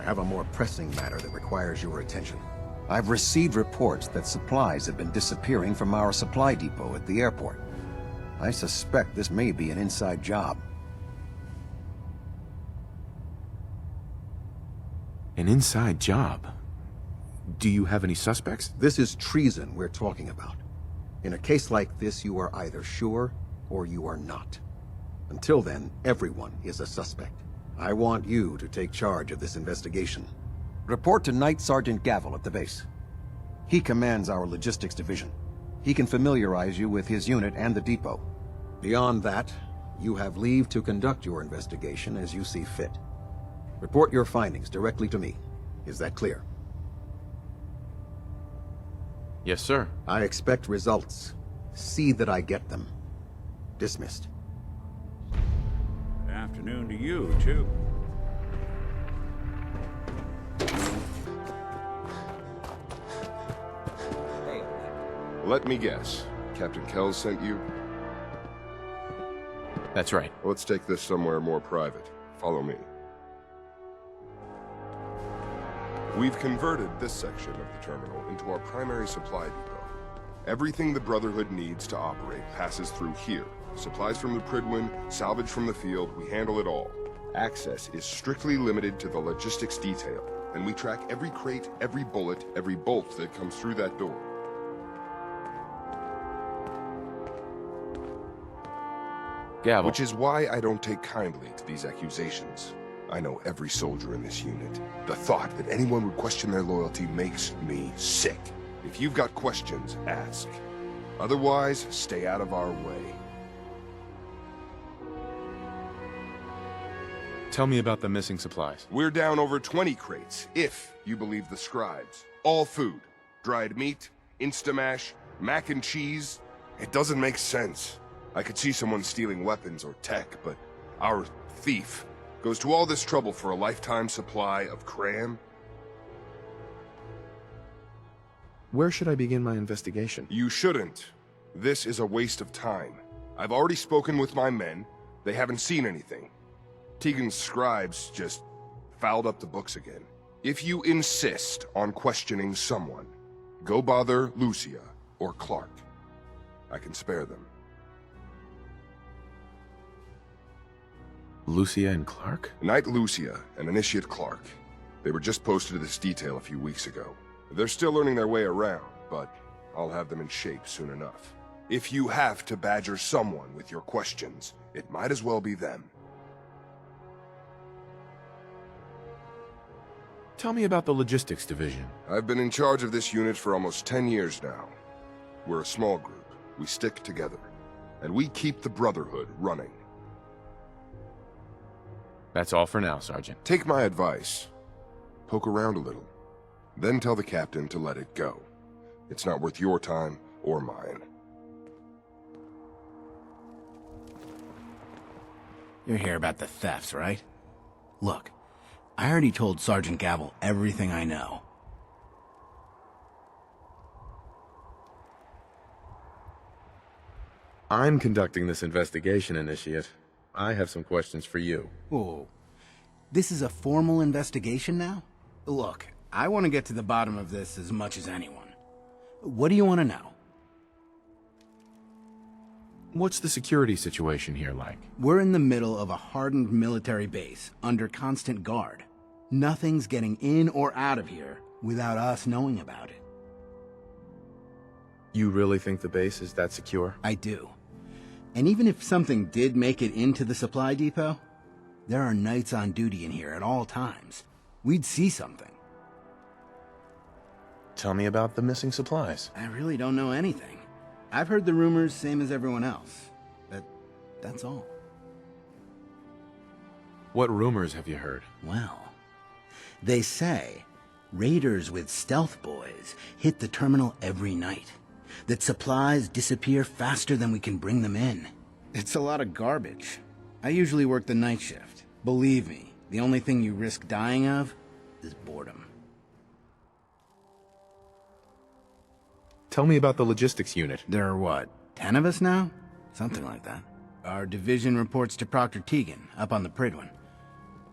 have a more pressing matter that requires your attention. I've received reports that supplies have been disappearing from our supply depot at the airport. I suspect this may be an inside job. An inside job? Do you have any suspects? This is treason we're talking about. In a case like this, you are either sure or you are not. Until then, everyone is a suspect. I want you to take charge of this investigation. Report to Night Sergeant Gavel at the base. He commands our logistics division. He can familiarize you with his unit and the depot. Beyond that, you have leave to conduct your investigation as you see fit. Report your findings directly to me. Is that clear? Yes, sir. I expect results. See that I get them. Dismissed. Good afternoon to you, too. Let me guess. Captain Kells sent you? That's right. Let's take this somewhere more private. Follow me. We've converted this section of the terminal into our primary supply depot. Everything the Brotherhood needs to operate passes through here. Supplies from the Prydwen, salvage from the field, we handle it all. Access is strictly limited to the logistics detail, and we track every crate, every bullet, every bolt that comes through that door. Gavel. Which is why I don't take kindly to these accusations. I know every soldier in this unit. The thought that anyone would question their loyalty makes me sick. If you've got questions, ask. Otherwise, stay out of our way. Tell me about the missing supplies. We're down over 20 crates, if you believe the scribes. All food. Dried meat, Instamash, mac and cheese. It doesn't make sense. I could see someone stealing weapons or tech, but our thief goes to all this trouble for a lifetime supply of cram? Where should I begin my investigation? You shouldn't. This is a waste of time. I've already spoken with my men. They haven't seen anything. Tegan's scribes just fouled up the books again. If you insist on questioning someone, go bother Lucia or Clark. I can spare them. Lucia and Clark? Knight Lucia and Initiate Clark. They were just posted to this detail a few weeks ago. They're still learning their way around, but I'll have them in shape soon enough. If you have to badger someone with your questions, it might as well be them. Tell me about the logistics division. I've been in charge of this unit for almost 10 years now. We're a small group. We stick together. And we keep the Brotherhood running. That's all for now, Sergeant. Take my advice. Poke around a little. Then tell the captain to let it go. It's not worth your time or mine. You're here about the thefts, right? Look, I already told Sergeant Gavel everything I know. I'm conducting this investigation, Initiate. I have some questions for you. Whoa. This is a formal investigation now? Look, I want to get to the bottom of this as much as anyone. What do you want to know? What's the security situation here like? We're in the middle of a hardened military base, under constant guard. Nothing's getting in or out of here without us knowing about it. You really think the base is that secure? I do. And even if something did make it into the supply depot, there are knights on duty in here at all times. We'd see something. Tell me about the missing supplies. I really don't know anything. I've heard the rumors, same as everyone else. But that's all. What rumors have you heard? Well, they say raiders with stealth boys hit the terminal every night. That supplies disappear faster than we can bring them in. It's a lot of garbage. I usually work the night shift. Believe me, the only thing you risk dying of is boredom. Tell me about the logistics unit. There are what, 10 of us now? Something like that. Our division reports to Proctor Tegan, up on the Prydwen.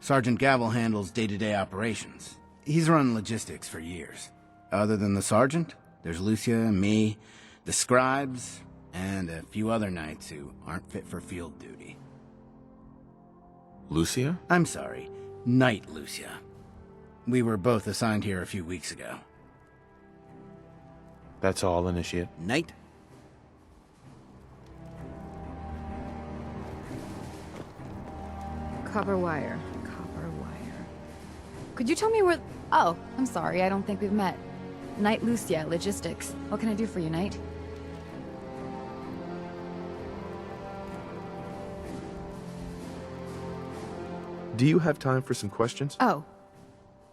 Sergeant Gavel handles day-to-day operations. He's run logistics for years. Other than the sergeant, there's Lucia, me, the scribes, and a few other knights who aren't fit for field duty. Lucia? I'm sorry, Knight Lucia. We were both assigned here a few weeks ago. That's all, Initiate. Knight? Copper wire. Copper wire. Could you tell me where... Oh, I'm sorry, I don't think we've met. Knight Lucia, Logistics. What can I do for you, Knight? Do you have time for some questions? Oh.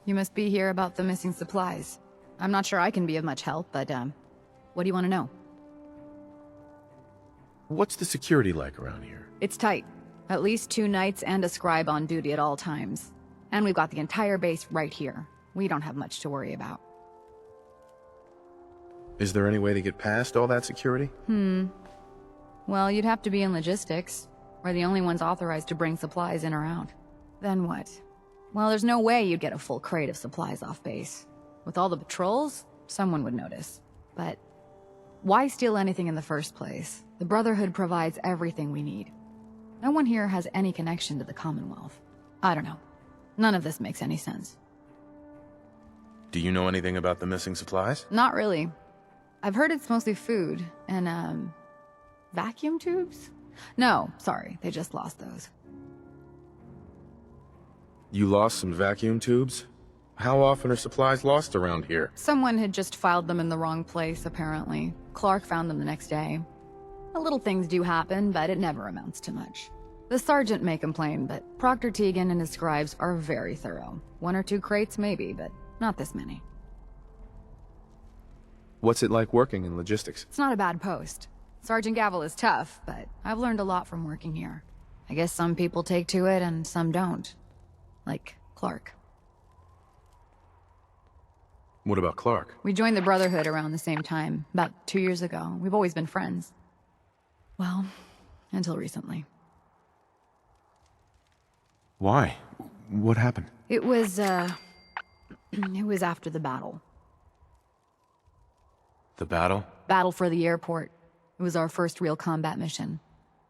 You must be here about the missing supplies. I'm not sure I can be of much help, but, what do you want to know? What's the security like around here? It's tight. At least 2 knights and a scribe on duty at all times. And we've got the entire base right here. We don't have much to worry about. Is there any way to get past all that security? Well, you'd have to be in logistics. We're the only ones authorized to bring supplies in or out. Then what? Well, there's no way you'd get a full crate of supplies off base. With all the patrols, someone would notice. But why steal anything in the first place? The Brotherhood provides everything we need. No one here has any connection to the Commonwealth. I don't know. None of this makes any sense. Do you know anything about the missing supplies? Not really. I've heard it's mostly food and, vacuum tubes? No, sorry, they just lost those. You lost some vacuum tubes? How often are supplies lost around here? Someone had just filed them in the wrong place, apparently. Clark found them the next day. Little things do happen, but it never amounts to much. The sergeant may complain, but Proctor Tegan and his scribes are very thorough. 1 or 2 crates, maybe, but not this many. What's it like working in logistics? It's not a bad post. Sergeant Gavel is tough, but I've learned a lot from working here. I guess some people take to it and some don't. Like Clark. What about Clark? We joined the Brotherhood around the same time, about 2 years ago. We've always been friends. Well, until recently. Why? What happened? It was after the battle. The battle? Battle for the airport. It was our first real combat mission.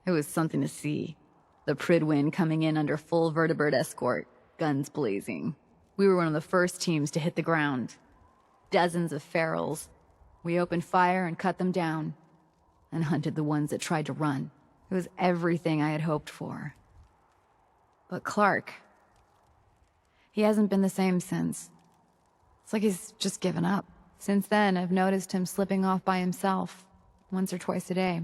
It was something to see. The Pridwin coming in under full vertebrate escort, guns blazing. We were one of the first teams to hit the ground. Dozens of ferals. We opened fire and cut them down. And hunted the ones that tried to run. It was everything I had hoped for. But Clark... he hasn't been the same since. It's like he's just given up. Since then, I've noticed him slipping off by himself, once or twice a day.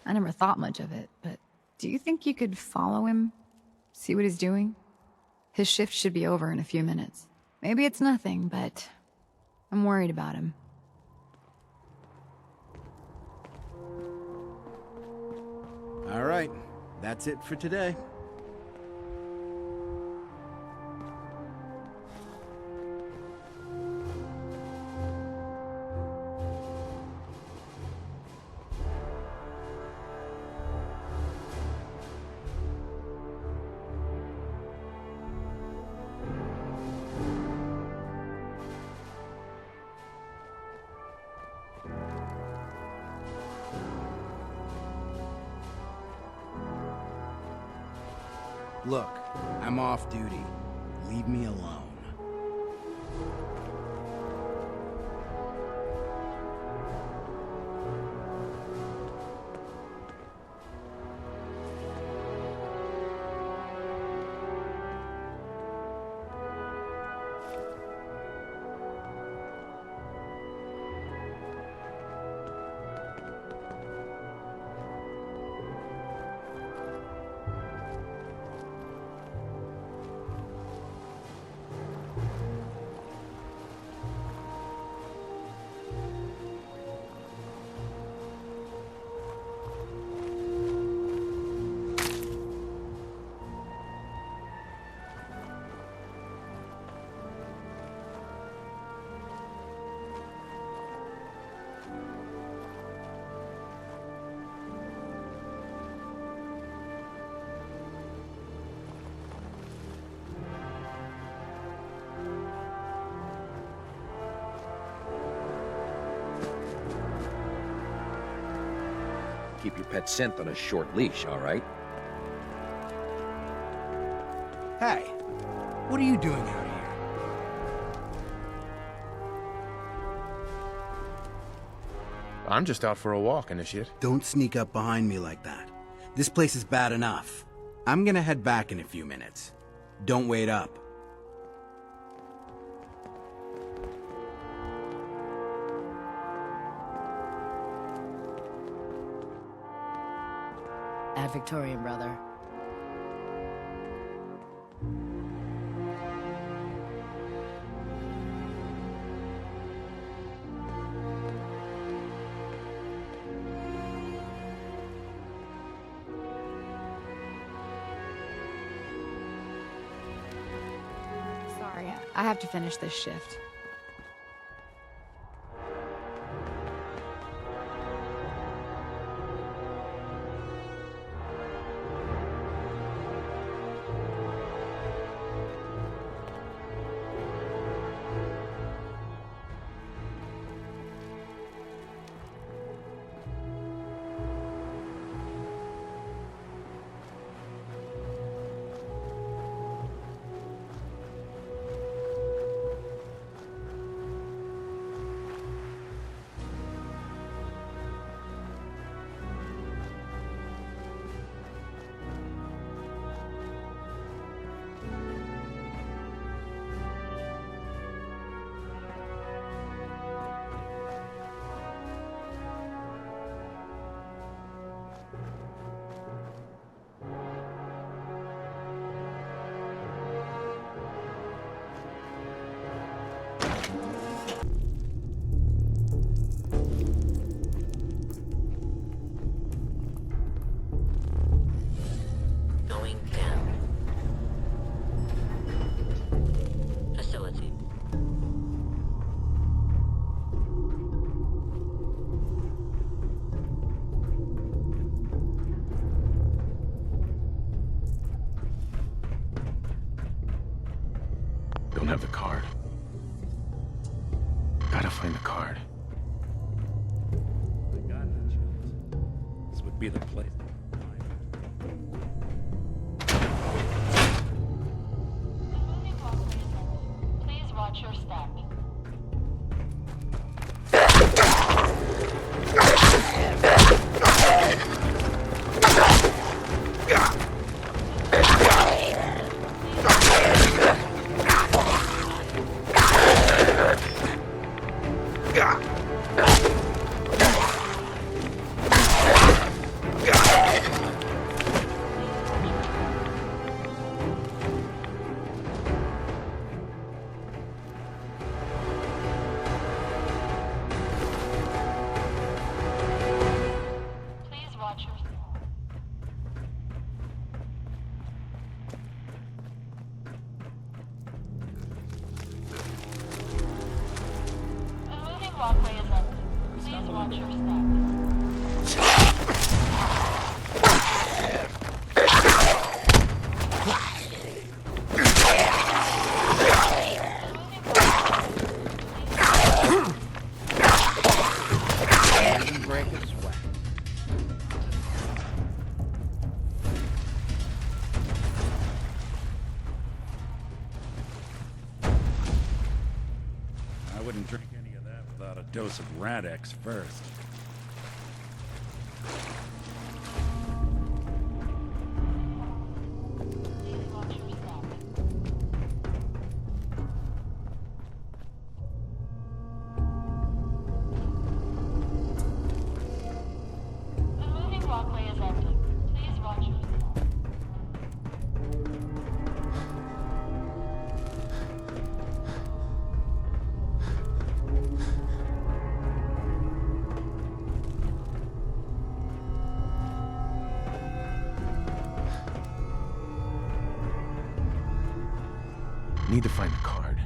I never thought much of it, but do you think you could follow him? See what he's doing? His shift should be over in a few minutes. Maybe it's nothing, but I'm worried about him. All right, that's it for today. Look, I'm off duty. Leave me alone. keep your pet scent on a short leash, all right? Hey, what are you doing out here? I'm just out for a walk, Initiate. Don't sneak up behind me like that. This place is bad enough. I'm gonna head back in a few minutes. Don't wait up. Ad Victorian, brother. Sorry, I have to finish this shift. Going down. Facility. Don't have the card. Gotta find the card. I got the chills. This would be the place. Please watch your step. Please watch your step. The moving walkway is empty. Please watch your step. Break a sweat. I wouldn't drink any of that without a dose of Radex first. Please watch your step. The moving walkway is empty. Please watch your step. Need to find the card.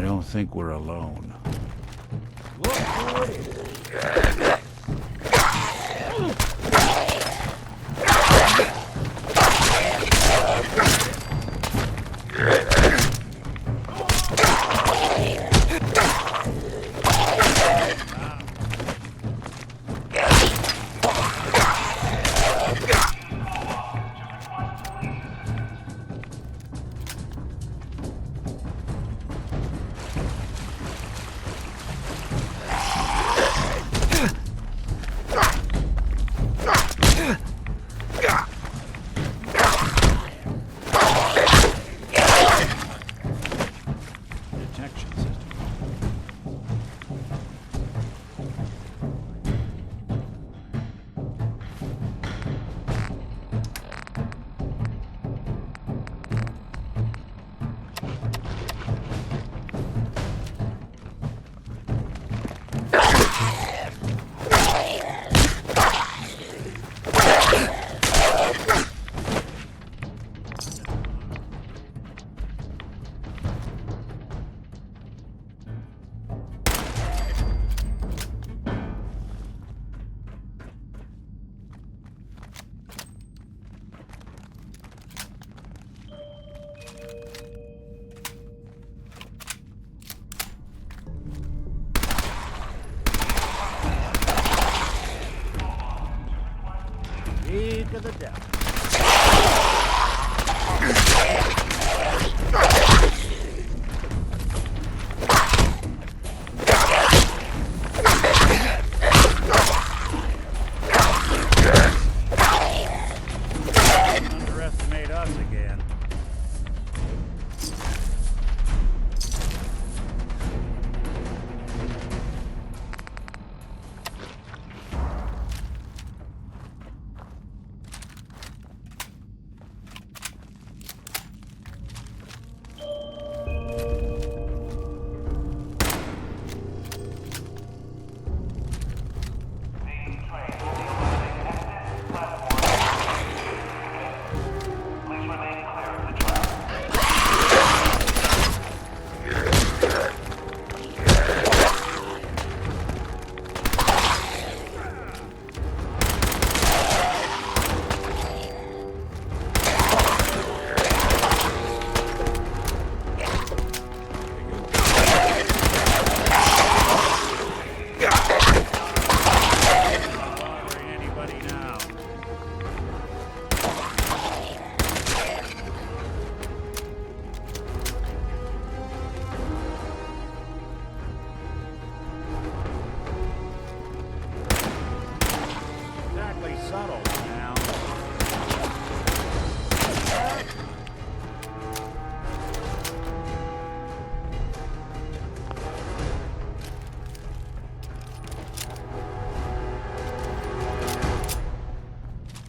don't think we're alone. League of the Devil. Underestimate us again.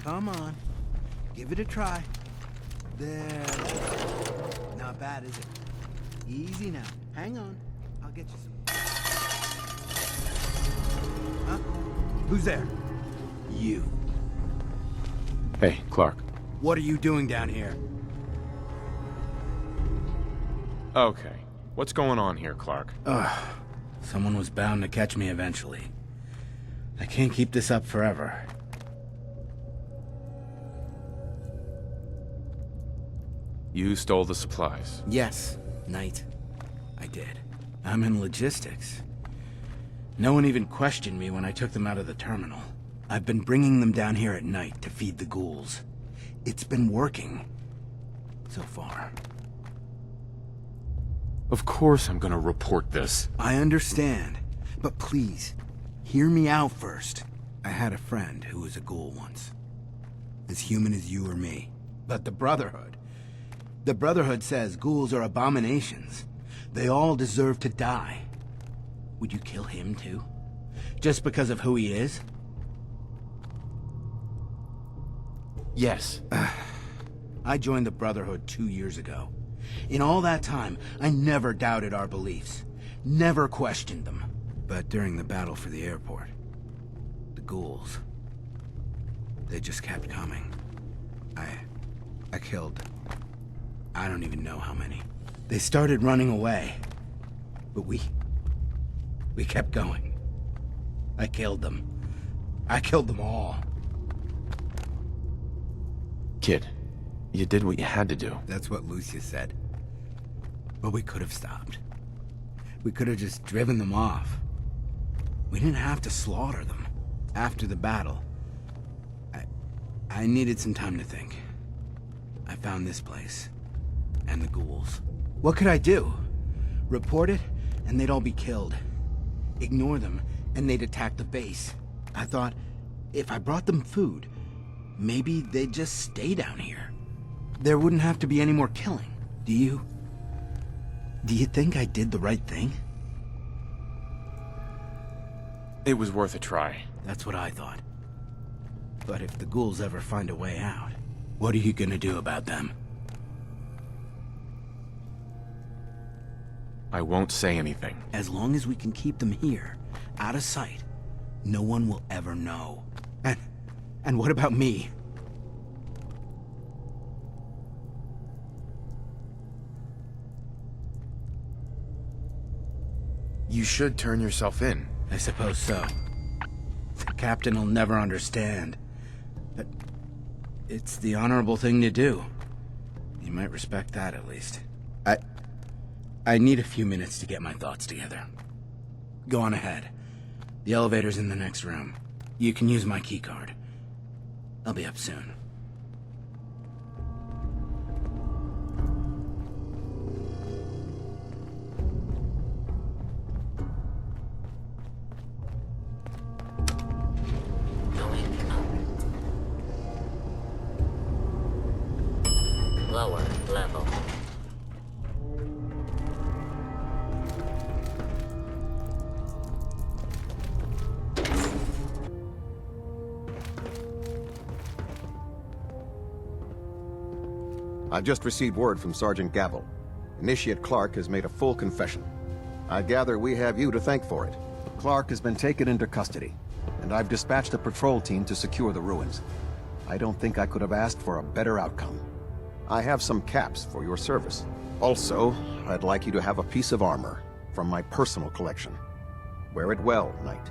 Come on. Give it a try. There. Not bad, is it? Easy now. Hang on. I'll get you some. Huh? Who's there? You. Hey, Clark. What are you doing down here? Okay. What's going on here, Clark? Someone was bound to catch me eventually. I can't keep this up forever. You stole the supplies. Yes, Knight. I did. I'm in logistics. No one even questioned me when I took them out of the terminal. I've been bringing them down here at night to feed the ghouls. It's been working. So far. Of course I'm gonna report this. I understand. But please, hear me out first. I had a friend who was a ghoul once. As human as you or me. But the Brotherhood says ghouls are abominations. They all deserve to die. Would you kill him too? Just because of who he is? Yes. I joined the Brotherhood 2 years ago. In all that time, I never doubted our beliefs. Never questioned them. But during the battle for the airport, the ghouls, they just kept coming. I killed, I don't even know how many. They started running away. But we kept going. I killed them. I killed them all. Kid, you did what you had to do. That's what Lucia said. But we could have stopped. We could have just driven them off. We didn't have to slaughter them. After the battle, I needed some time to think. I found this place. And the ghouls. What could I do? Report it, and they'd all be killed. Ignore them, and they'd attack the base. I thought, if I brought them food, maybe they'd just stay down here. There wouldn't have to be any more killing. Do you think I did the right thing? It was worth a try. That's what I thought. But if the ghouls ever find a way out, what are you gonna do about them? I won't say anything. As long as we can keep them here, out of sight, no one will ever know. And what about me? You should turn yourself in. I suppose so. The captain will never understand. But it's the honorable thing to do. You might respect that, at least. I need a few minutes to get my thoughts together. Go on ahead. The elevator's in the next room. You can use my keycard. I'll be up soon. Going up. Lower level. I've just received word from Sergeant Gavel. Initiate Clark has made a full confession. I gather we have you to thank for it. Clark has been taken into custody, and I've dispatched a patrol team to secure the ruins. I don't think I could have asked for a better outcome. I have some caps for your service. Also, I'd like you to have a piece of armor from my personal collection. Wear it well, Knight.